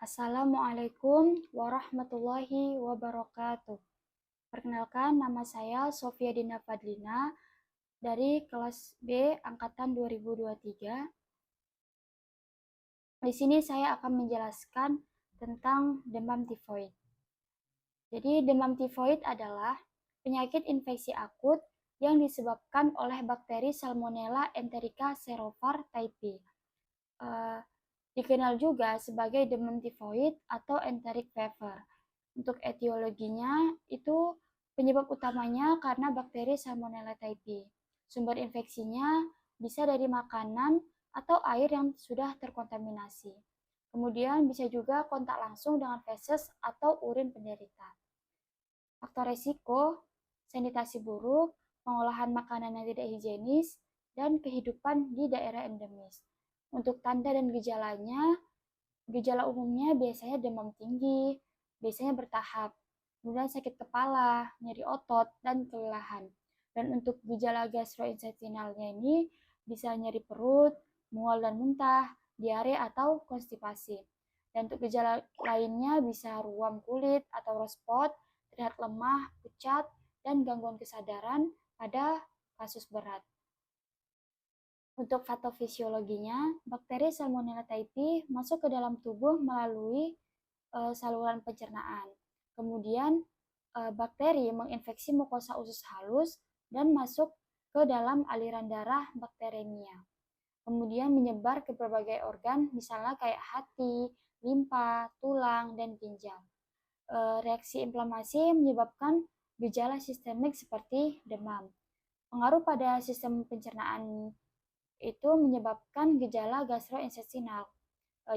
Assalamualaikum warahmatullahi wabarakatuh. Perkenalkan, nama saya Sofia Dina Fadlina dari kelas B angkatan 2023. Di sini saya akan menjelaskan tentang demam tifoid. Jadi, demam tifoid adalah penyakit infeksi akut yang disebabkan oleh bakteri Salmonella enterica serovar type B. Dikenal juga sebagai demam tifoid atau enteric fever. Untuk etiologinya itu penyebab utamanya karena bakteri Salmonella typhi. Sumber infeksinya bisa dari makanan atau air yang sudah terkontaminasi. Kemudian bisa juga kontak langsung dengan feses atau urin penderita. Faktor resiko, sanitasi buruk, pengolahan makanan yang tidak higienis, dan kehidupan di daerah endemis. Untuk tanda dan gejalanya, gejala umumnya biasanya demam tinggi, biasanya bertahap, kemudian sakit kepala, nyeri otot, dan kelelahan. Dan untuk gejala gastrointestinalnya ini bisa nyeri perut, mual dan muntah, diare atau konstipasi. Dan untuk gejala lainnya bisa ruam kulit atau raw spot, terlihat lemah, pucat, dan gangguan kesadaran pada kasus berat. Untuk patofisiologinya, bakteri Salmonella typhi masuk ke dalam tubuh melalui saluran pencernaan. Kemudian bakteri menginfeksi mukosa usus halus dan masuk ke dalam aliran darah bakteremia. Kemudian menyebar ke berbagai organ, misalnya kayak hati, limpa, tulang, dan ginjal. Reaksi inflamasi menyebabkan gejala sistemik seperti demam. Pengaruh pada sistem pencernaan itu menyebabkan gejala gastrointestinal.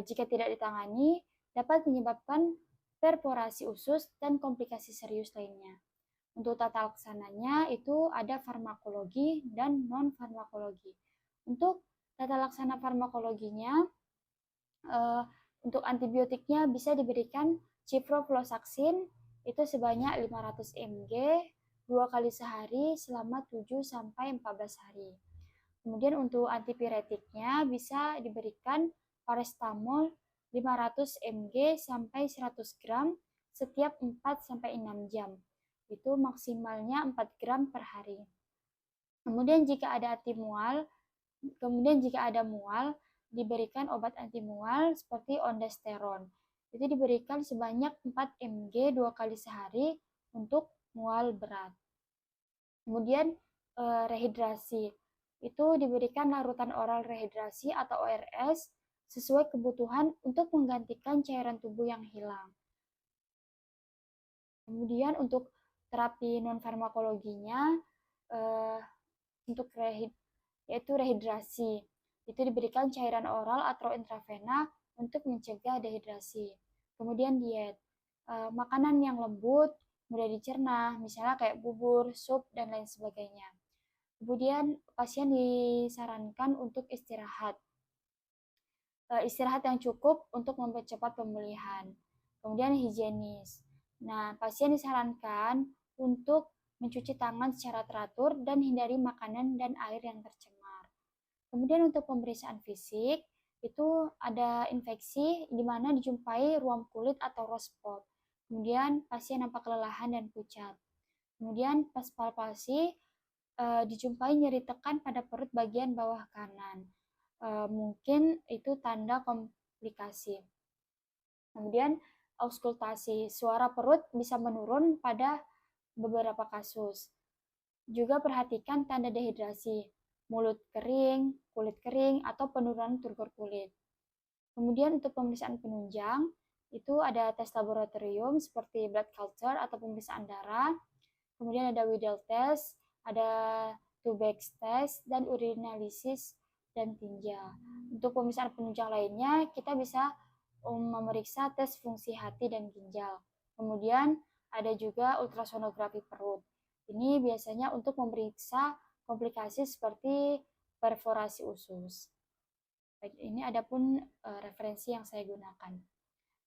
Jika tidak ditangani, dapat menyebabkan perforasi usus dan komplikasi serius lainnya. Untuk tata laksananya itu ada farmakologi dan non-farmakologi. Untuk tata laksana farmakologinya, untuk antibiotiknya bisa diberikan ciprofloxacin itu sebanyak 500 mg 2 kali sehari selama 7-14 hari. Kemudian untuk antipiretiknya bisa diberikan paracetamol 500 mg sampai 100 gram setiap 4-6 jam. Itu maksimalnya 4 gram per hari. Kemudian jika ada mual, diberikan obat anti mual seperti ondansetron. Itu diberikan sebanyak 4 mg 2 kali sehari untuk mual berat. Kemudian rehidrasi. Itu diberikan larutan oral rehidrasi atau ORS sesuai kebutuhan untuk menggantikan cairan tubuh yang hilang. Kemudian untuk terapi non-farmakologinya, untuk yaitu rehidrasi. Itu diberikan cairan oral atau intravena untuk mencegah dehidrasi. Kemudian diet, makanan yang lembut, mudah dicerna, misalnya kayak bubur, sup, dan lain sebagainya. Kemudian pasien disarankan untuk istirahat yang cukup untuk mempercepat pemulihan. Kemudian higienis. Nah, pasien disarankan untuk mencuci tangan secara teratur dan hindari makanan dan air yang tercemar. Kemudian untuk pemeriksaan fisik, itu ada infeksi di mana dijumpai ruam kulit atau raw spot. Kemudian pasien nampak kelelahan dan pucat. Kemudian pas palpasi, dijumpai nyeri tekan pada perut bagian bawah kanan. Mungkin itu tanda komplikasi. Kemudian auskultasi, suara perut bisa menurun pada beberapa kasus. Juga perhatikan tanda dehidrasi, mulut kering, kulit kering, atau penurunan turgor kulit. Kemudian untuk pemeriksaan penunjang, itu ada tes laboratorium seperti blood culture atau pemeriksaan darah. Kemudian ada Widal test, ada Tubex test, dan urinalisis dan tinja. Untuk pemeriksaan penunjang lainnya, kita bisa memeriksa tes fungsi hati dan ginjal. Kemudian ada juga ultrasonografi perut. Ini biasanya untuk memeriksa komplikasi seperti perforasi usus. Baik, ini adapun referensi yang saya gunakan.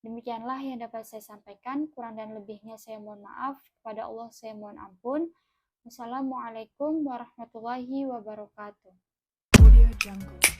Demikianlah yang dapat saya sampaikan. Kurang dan lebihnya saya mohon maaf. Kepada Allah saya mohon ampun. Wassalamualaikum warahmatullahi wabarakatuh. Audio Jungle.